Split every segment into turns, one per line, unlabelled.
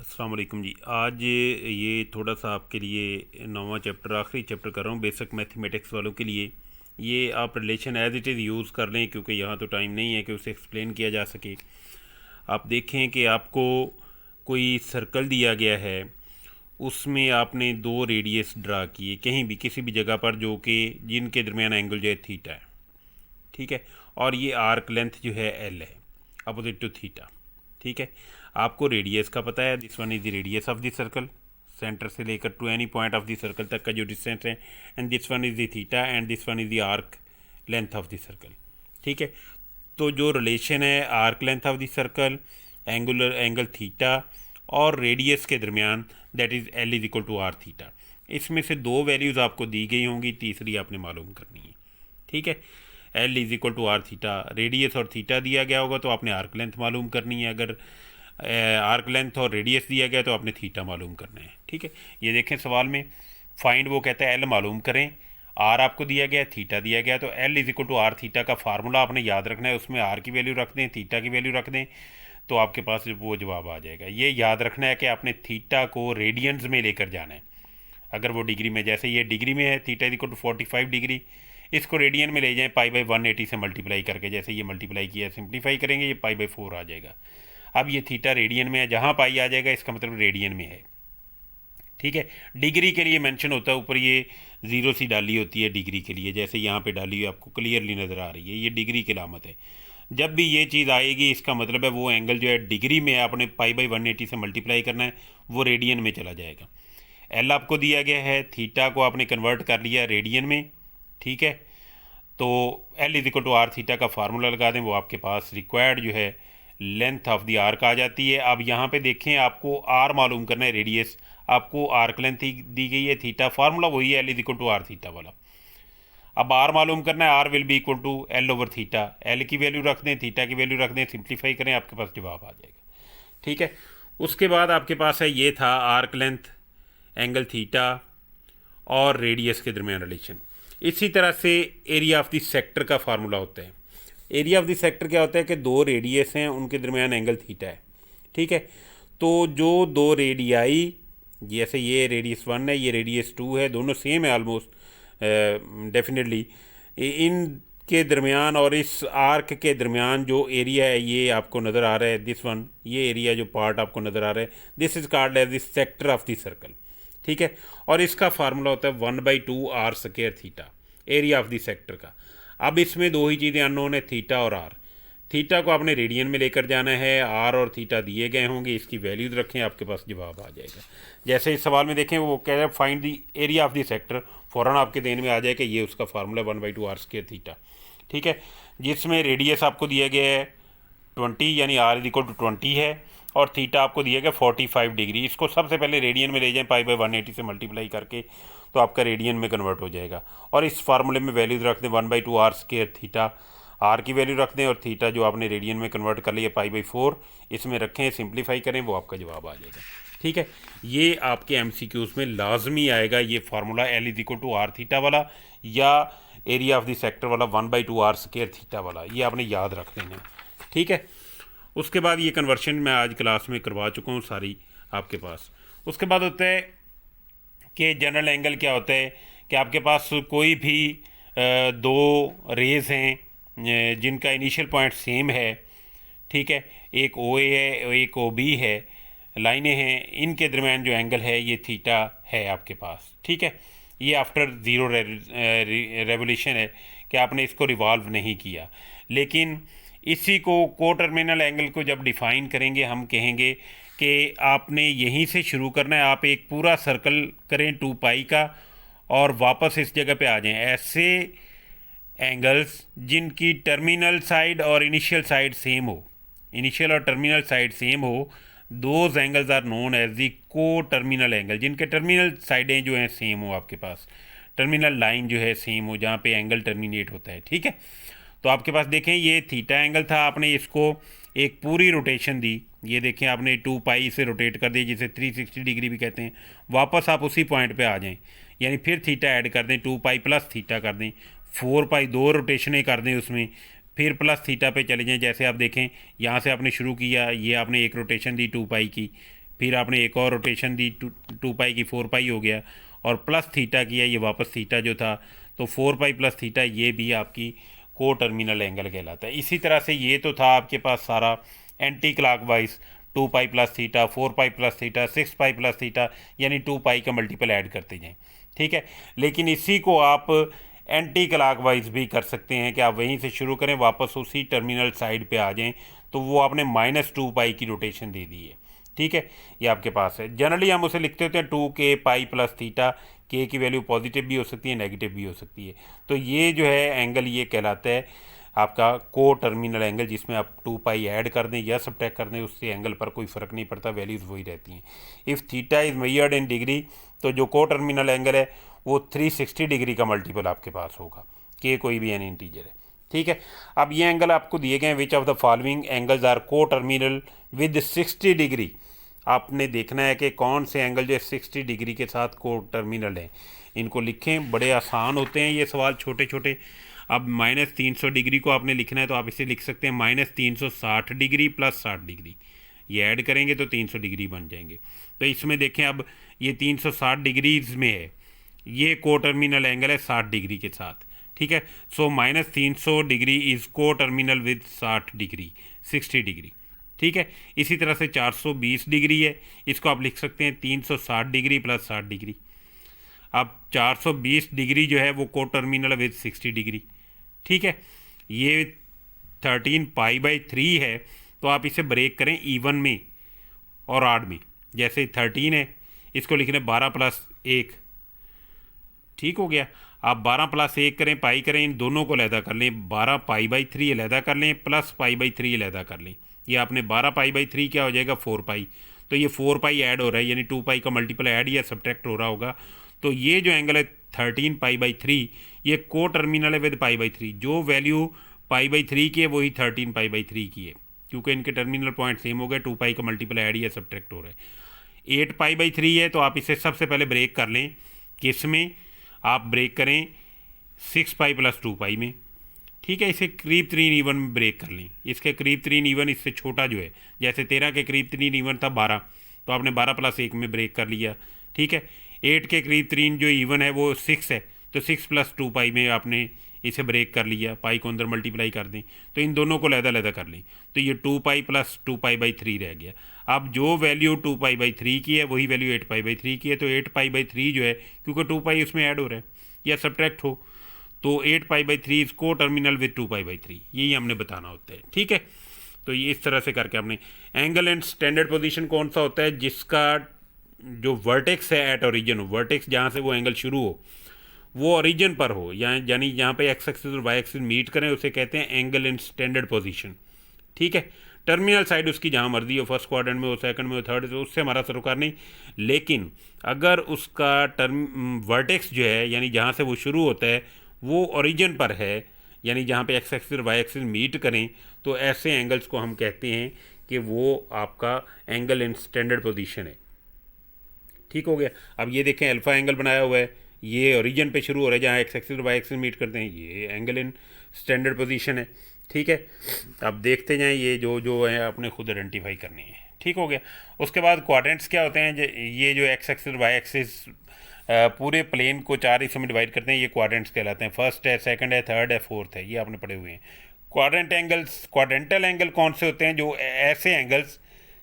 अस्सलाम वालेकुम जी। आज ये थोड़ा सा आपके लिए नौवां चैप्टर आखिरी चैप्टर कर रहा हूँ बेसिक मैथमेटिक्स वालों के लिए। ये आप relation as it is use कर लें क्योंकि यहाँ तो टाइम नहीं है कि उसे एक्सप्लेन किया जा सके। आप देखें कि आपको कोई सर्कल दिया गया है, उसमें आपने दो रेडियस ड्रा किए कहीं भी किसी भी जगह पर जो कि जिनके दरमियान एंगल जो है थीटा है, ठीक है। और ये आर्क लेंथ जो है एल है अपोजिट टू थीटा, ठीक है। आपको रेडियस का पता है, this one is the radius of the circle, centre से लेकर to any point of the circle तक का जो डिस्टेंस है, and this one is the theta and this one is the arc length of the circle, ठीक है। तो जो रिलेशन है arc length of the circle, angle theta और रेडियस के दरमियान, that is L is equal to R theta. इसमें से दो वैल्यूज़ आपको दी गई होंगी, तीसरी आपने मालूम करनी है, ठीक है। L is equal to R theta, radius और थीटा दिया गया होगा तो आपने आर्क लेंथ मालूम करनी है। अगर आर्क लेंथ और रेडियस दिया गया तो आपने थीटा मालूम करना है, ठीक है। ये देखें सवाल में फाइंड, वो कहता है एल मालूम करें, आर आपको दिया गया, थीटा दिया गया, तो L is equal to R theta का फार्मूला आपने याद रखना है। उसमें आर की वैल्यू रख दें, थीटा की वैल्यू रख दें, तो आपके पास वो जवाब आ जाएगा। ये याद रखना है कि आपने थीटा को रेडियंस में लेकर जाना है। अगर वो डिग्री में, जैसे ये डिग्री में है, theta is equal to 45 degree, इसको रेडियन में ले जाएं पाई बाई 180 से मल्टीप्लाई करके, जैसे ये मल्टीप्लाई किया, सिंप्लीफाई करेंगे, ये पाई बाई 4 आ जाएगा। अब ये थीटा रेडियन में है, जहाँ पाई आ जाएगा इसका मतलब रेडियन में है, ठीक है। डिग्री के लिए मेंशन होता है ऊपर, ये ज़ीरो सी डाली होती है डिग्री के लिए, जैसे यहाँ पे डाली हुई आपको क्लियरली नज़र आ रही है, ये डिग्री की अलामत है। जब भी ये चीज़ आएगी इसका मतलब है वो एंगल जो है डिग्री में आपने पाई बाई 180 से मल्टीप्लाई करना है, वो रेडियन में चला जाएगा। एल आपको दिया गया है, थीटा को आपने कन्वर्ट कर लिया रेडियन में, ठीक है। तो L is equal to R theta का फार्मूला लगा दें, वो आपके पास रिक्वायर्ड जो है लेंथ ऑफ द आर्क आ जाती है। अब यहाँ पे देखें, आपको आर मालूम करना है, रेडियस, आपको आर्क लेंथ दी गई है, थीटा, फार्मूला वही है L is equal to R theta वाला। अब आर मालूम करना है, R will be equal to L over theta, L की वैल्यू रख दें, थीटा की वैल्यू रख दें, सिंप्लीफाई करें, आपके पास जवाब आ जाएगा, ठीक है। उसके बाद आपके पास है, ये था आर्क लेंथ, एंगल थीटा और रेडियस के दरमियान रिलेशन। इसी तरह से एरिया ऑफ द सेक्टर का फार्मूला होता है। एरिया ऑफ द सेक्टर क्या होता है कि दो रेडियस हैं, उनके दरमियान एंगल थीटा है, ठीक है। तो जो दो रेडियाई, जैसे ये रेडियस 1 है, ये रेडियस 2 है, दोनों सेम है ऑलमोस्ट डेफिनेटली, इन के दरमियान और इस आर्क के दरमियान जो एरिया है ये आपको नज़र आ रहा है, दिस वन, ये एरिया जो पार्ट आपको नज़र आ रहा है, this is called as the sector of the circle, ठीक है। और इसका फार्मूला होता है 1/2 R square theta, area of the sector का। अब इसमें दो ही चीज़ें अननोन है, थीटा और आर। थीटा को आपने रेडियन में लेकर जाना है, आर और थीटा दिए गए होंगे, इसकी वैल्यूज रखें, आपके पास जवाब आ जाएगा। जैसे इस सवाल में देखें, वो कह रहे हैं find the area of the sector, फ़ौरन आपके देन में आ जाए कि ये उसका फार्मूला 1/2 आर स्क्वायर थीटा, ठीक है। जिसमें रेडियस आपको दिया गया है 20, यानी आर इज इक्वल टू 20 है, और थीटा आपको दिया गया 45 डिग्री। इसको सबसे पहले रेडियन में ले जाएं, पाई बाई 180 से मल्टीप्लाई करके, तो आपका रेडियन में कन्वर्ट हो जाएगा। और इस फार्मूले में वैल्यूज रख दें 1/2 आर स्क्वायर थीटा, आर की वैल्यू रख दें, और थीटा जो आपने रेडियन में कन्वर्ट कर लिया पाई बाई 4, इसमें रखें, सिंप्लीफाई करें, वो आपका जवाब आ जाएगा, ठीक है। ये आपके MCQs में लाजमी आएगा, ये formula L is equal to R theta वाला या एरिया ऑफ द सेक्टर वाला 1/2 आर स्क्वायर थीटा वाला, ये आपने याद रख लेना, ठीक है। उसके बाद ये कन्वर्शन मैं आज क्लास में करवा चुका हूँ सारी आपके पास। उसके बाद होता है कि जनरल एंगल क्या होता है कि आपके पास कोई भी दो रेज हैं जिनका इनिशियल पॉइंट सेम है, ठीक है, एक OA है, एक OB है, लाइनें हैं, इनके दरमियान जो एंगल है ये थीटा है आपके पास, ठीक है। ये आफ्टर ज़ीरो रेवोल्यूशन है कि आपने इसको रिवॉल्व नहीं किया। लेकिन इसी को टर्मिनल एंगल को जब डिफ़ाइन करेंगे, हम कहेंगे कि आपने यहीं से शुरू करना है, आप एक पूरा सर्कल करें 2 पाई का और वापस इस जगह पे आ जाएं। ऐसे एंगल्स जिनकी टर्मिनल साइड और इनिशियल साइड सेम हो, इनिशियल और टर्मिनल साइड सेम हो, those angles are known as the coterminal angle, जिनके टर्मिनल साइडें जो हैं सेम हो, आपके पास टर्मिनल लाइन जो है सेम हो, जहाँ पे एंगल टर्मिनेट होता है, ठीक है। तो आपके पास देखें, ये थीटा एंगल था, आपने इसको एक पूरी रोटेशन दी, ये देखें आपने 2 पाई से रोटेट कर दिया, जिसे 360 डिग्री भी कहते हैं। वापस आप उसी पॉइंट पे आ जाएं, यानी फिर थीटा ऐड कर दें, 2 पाई प्लस थीटा कर दें, 4 पाई 2 रोटेशनें कर दें उसमें, फिर प्लस थीटा पे चले जाएं। जैसे आप देखें, यहाँ से आपने शुरू किया, ये आपने एक रोटेशन दी 2 पाई की, फिर आपने एक और रोटेशन दी, टू पाई की 4 पाई हो गया, और प्लस थीटा किया, ये वापस थीटा जो था, तो 4 पाई प्लस थीटा ये भी आपकी को टर्मिनल एंगल कहलाता है। इसी तरह से ये तो था आपके पास सारा anti clockwise, 2 pi plus theta, 4 pi plus theta, 6 pi plus theta, यानी 2 पाई का मल्टीपल ऐड करते जाएं, ठीक है। लेकिन इसी को आप एंटी क्लॉकवाइज भी कर सकते हैं कि आप वहीं से शुरू करें, वापस उसी टर्मिनल साइड पे आ जाएं, तो वो आपने -2 पाई की रोटेशन दे दी है, ठीक है। ये आपके पास है। जनरली हम उसे लिखते होते हैं 2k पाई प्लस थीटा, के की वैल्यू पॉजिटिव भी हो सकती है, नेगेटिव भी हो सकती है। तो ये जो है एंगल ये कहलाता है आपका को टर्मिनल एंगल, जिसमें आप 2 पाई ऐड कर दें या सब्ट्रैक्ट कर दें, उससे एंगल पर कोई फ़र्क नहीं पड़ता, वैल्यूज़ वही रहती हैं। If theta is measured in degree, तो जो को टर्मिनल एंगल है वो 360 डिग्री का मल्टीपल आपके पास होगा, के कोई भी एन इंटीजर है, ठीक है। अब ये एंगल आपको दिए गए हैं, which of the following angles are coterminal with 60 degree. आपने देखना है कि कौन से एंगल जो 60 डिग्री के साथ को टर्मिनल हैं, इनको लिखें। बड़े आसान होते हैं ये सवाल, छोटे छोटे। अब -300 डिग्री को आपने लिखना है, तो आप इसे लिख सकते हैं -360 डिग्री प्लस 60 डिग्री, ये ऐड करेंगे तो 300 डिग्री बन जाएंगे। तो इसमें देखें, अब ये 360 डिग्रीज में है, ये को टर्मिनल एंगल है 60 डिग्री के साथ, ठीक है। सो -300 डिग्री इज़ को टर्मिनल विद 60 डिग्री, 60 डिग्री, ठीक है। इसी तरह से 420 डिग्री है, इसको आप लिख सकते हैं 360 डिग्री प्लस 60 डिग्री। अब 420 डिग्री जो है वो को टर्मिनल विद 60 डिग्री, ठीक है। ये 13 पाई बाई 3 है, तो आप इसे ब्रेक करें इवन में और ऑड में। जैसे 13 है, इसको लिखने 12 प्लस 1, ठीक हो गया। आप 12 प्लस 1 करें, पाई करें, इन दोनों को अलहदा कर लें, 12 पाई बाई 3 अलहदा कर लें, प्लस पाई बाई 3 अलहदा कर लें। ये आपने 12 पाई बाई 3 क्या हो जाएगा, 4 पाई। तो ये 4 पाई ऐड हो रहा है, यानी 2 पाई का मल्टीपल ऐड या सब्ट्रैक्ट हो रहा होगा। तो ये जो एंगल है 13 पाई बाई 3, ये को टर्मिनल है विद पाई बाई 3। जो वैल्यू पाई बाई 3 की है वही 13 पाई बाई 3 की है, क्योंकि इनके टर्मिनल पॉइंट सेम हो गए, 2 पाई का मल्टीपल ऐड या सब्ट्रैक्ट हो रहा है। 8 पाई बाई 3 है, तो आप इसे सबसे पहले ब्रेक कर लें, किस में आप ब्रेक करें, 6 पाई प्लस 2 पाई में, ठीक है। इसे करीब 3 इवन में ब्रेक कर लें, इसके करीब 3 इवन इससे छोटा जो है, जैसे 13 के करीब 3 इवन था 12, तो आपने 12 प्लस 1 में ब्रेक कर लिया, ठीक है। 8 के करीब 3 जो इवन है वो 6 है, तो 6 प्लस 2 पाई में आपने इसे ब्रेक कर लिया, पाई को अंदर मल्टीप्लाई कर दें, तो इन दोनों को लहदा कर लें, तो ये 2 पाई प्लस 2 पाई बाई 3 रह गया। अब जो वैल्यू 2 पाई बाई 3 की है वही वैल्यू 8 पाई बाई 3 की है, तो 8 पाई बाई 3 जो है, क्योंकि 2 पाई उसमें ऐड हो रहा है या सब्ट्रैक्ट हो, तो 8 पाई बाई 3 इसको टर्मिनल विद 2 पाई बाई 3, यही हमने बताना होता है, ठीक है। तो ये इस तरह से करके आपने एंगल एंड स्टैंडर्ड पोजीशन कौन सा होता है, जिसका जो वर्टेक्स है एट ओरिजिन हो, वर्टेक्स जहाँ से वो एंगल शुरू हो वो ओरिजिन पर हो, यानी जहाँ पे एक्स एक्सिस और वाई एक्सिस मीट करें, उसे कहते हैं एंगल इन स्टैंडर्ड पोजीशन, ठीक है। टर्मिनल साइड उसकी जहाँ मर्जी हो, फर्स्ट क्वाड्रेंट में हो, सेकंड में हो, थर्ड, तो उससे हमारा सरोकार नहीं। लेकिन अगर उसका वर्टेक्स जो है, यानी जहाँ से वो शुरू होता है, वो ओरिजिन पर है, यानी जहाँ पे एक्स एक्सिस और वाई एक्सिस मीट करें, तो ऐसे एंगल्स को हम कहते हैं कि वो आपका एंगल इन स्टैंडर्ड पोजीशन है, ठीक हो गया। अब ये देखें, अल्फा एंगल बनाया हुआ है, ये ओरिजिन पे शुरू हो रहा है, जहाँ एक्स एक्सिस और वाई एक्सिस मीट करते हैं, ये एंगल इन स्टैंडर्ड पोजीशन है, ठीक है। अब देखते जाएं, ये जो जो है आपने खुद आइडेंटिफाई करनी है, ठीक हो गया। उसके बाद क्वाड्रेंट्स क्या होते हैं, ये जो एक्स एक्सिस और वाई एक्सिस पूरे प्लेन को 4 हिस्सों में डिवाइड करते हैं, ये क्वाड्रेंट्स कहलाते हैं। फर्स्ट है, सेकंड है, थर्ड है, फोर्थ है, ये आपने पढ़े हुए हैं। क्वाड्रेंटल एंगल कौन से होते हैं, जो ऐसे एंगल्स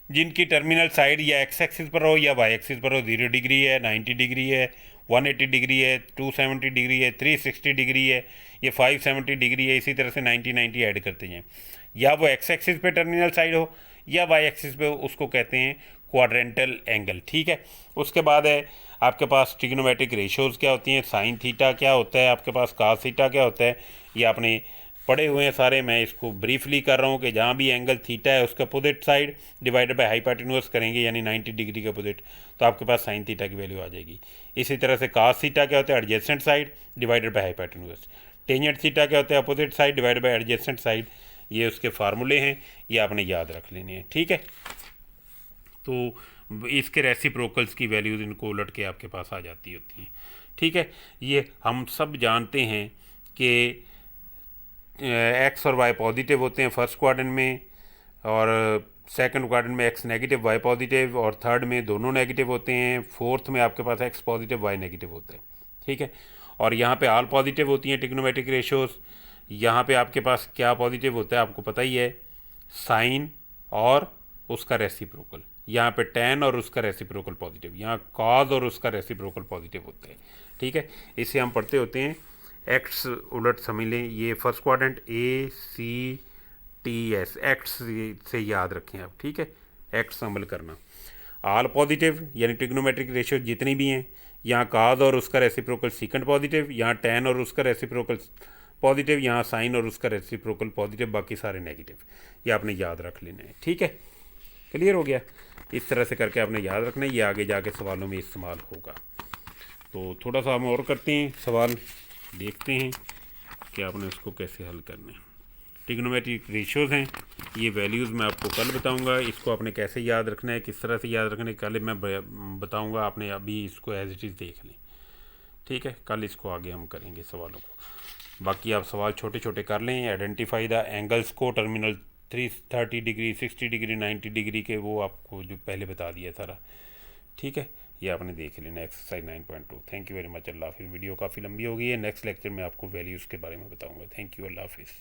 जिनकी टर्मिनल साइड या एक्स एक्सिस पर हो या वाई एक्सिस पर हो, 0 डिग्री है, 90 डिग्री है, 180 डिग्री है, 270 डिग्री है, 360 डिग्री है, ये 570 डिग्री है, इसी तरह से 90 ऐड करते हैं। या वो एक्स एक्सिस पे टर्मिनल साइड हो या वाई एक्सिस पे, उसको कहते हैं क्वाड्रेंटल एंगल, ठीक है। उसके बाद है आपके पास ट्रिग्नोमेट्रिक रेशियोज़ क्या होती हैं, साइन थीटा क्या होता है, आपके पास कास थीटा क्या होता है, ये आपने पढ़े हुए हैं सारे। मैं इसको ब्रीफली कर रहा हूँ कि जहाँ भी एंगल थीटा है उसका opposite side divided by hypotenuse करेंगे, यानी 90 डिग्री के अपोजिट, तो आपके पास साइन थीटा की वैल्यू आ जाएगी। इसी तरह से कास थीटा क्या होता है, adjacent side divided by hypotenuse. Tangent theta क्या होता है, opposite side divided by adjacent side. ये उसके फार्मूले हैं, ये आपने याद रख लेने हैं, ठीक है। तो इसके रेसिप्रोकल्स की वैल्यूज़ इनको उलट के आपके पास आ जाती होती हैं, ठीक है। ये हम सब जानते हैं कि एक्स और वाई पॉजिटिव होते हैं फर्स्ट क्वाड्रेंट में, और सेकंड क्वाड्रेंट में एक्स नेगेटिव वाई पॉजिटिव, और थर्ड में दोनों नेगेटिव होते हैं, फोर्थ में आपके पास एक्स पॉजिटिव वाई नेगेटिव होता है, ठीक है। और यहाँ पे ऑल पॉजिटिव होती हैं ट्रिग्नोमेट्रिक रेशियोज। यहाँ पे आपके पास क्या पॉजिटिव होता है आपको पता ही है, साइन और उसका रेसिप्रोकल। यहाँ पे टेन और उसका रेसिप्रोकल पॉजिटिव, यहाँ कॉज और उसका रेसिप्रोकल पॉजिटिव होते हैं, ठीक है। इसे हम पढ़ते होते हैं एक्स उलट समझ लें, ये फर्स्ट क्वाड्रेंट ए सी टी एस, एक्स से याद रखें आप, ठीक है, एक्स अमल करना। ऑल पॉजिटिव यानी ट्रिग्नोमेट्रिक रेशियो जितनी भी हैं, यहाँ काज और उसका रेसिप्रोकल सीकेंड पॉजिटिव, यहाँ टेन और उसका रेसिप्रोकल पॉजिटिव, यहाँ साइन और उसका रेसिप्रोकल पॉजिटिव, बाकी सारे नेगेटिव। ये आपने याद रख लेना है, ठीक है। क्लियर हो गया? इस तरह से करके आपने याद रखना है, ये आगे जाके सवालों में इस्तेमाल होगा। तो थोड़ा सा हम और करते हैं, सवाल देखते हैं कि आपने उसको कैसे हल करना है। ट्रिग्नोमेट्रिक रेशियोज़ हैं, ये वैल्यूज़ मैं आपको कल बताऊंगा, इसको आपने कैसे याद रखना है, किस तरह से याद रखना है कल मैं बताऊंगा, आपने अभी इसको एज इट इज़ देख लें, ठीक है। कल इसको आगे हम करेंगे सवालों को। बाकी आप सवाल छोटे छोटे कर लें। आइडेंटिफाई द एंगल्स को, टर्मिनल 330 डिग्री, 60 डिग्री, 90 डिग्री के, वो आपको जो पहले बता दिया सारा, ठीक है। ये आपने देख लेना exercise 9.2। Thank you very much, अल्लाह हाफिज़। वीडियो काफ़ी लंबी हो गई है, नेक्स्ट लेक्चर में आपको वैल्यूज़ के बारे में बताऊंगा। थैंक यू, अल्लाह हाफिज़।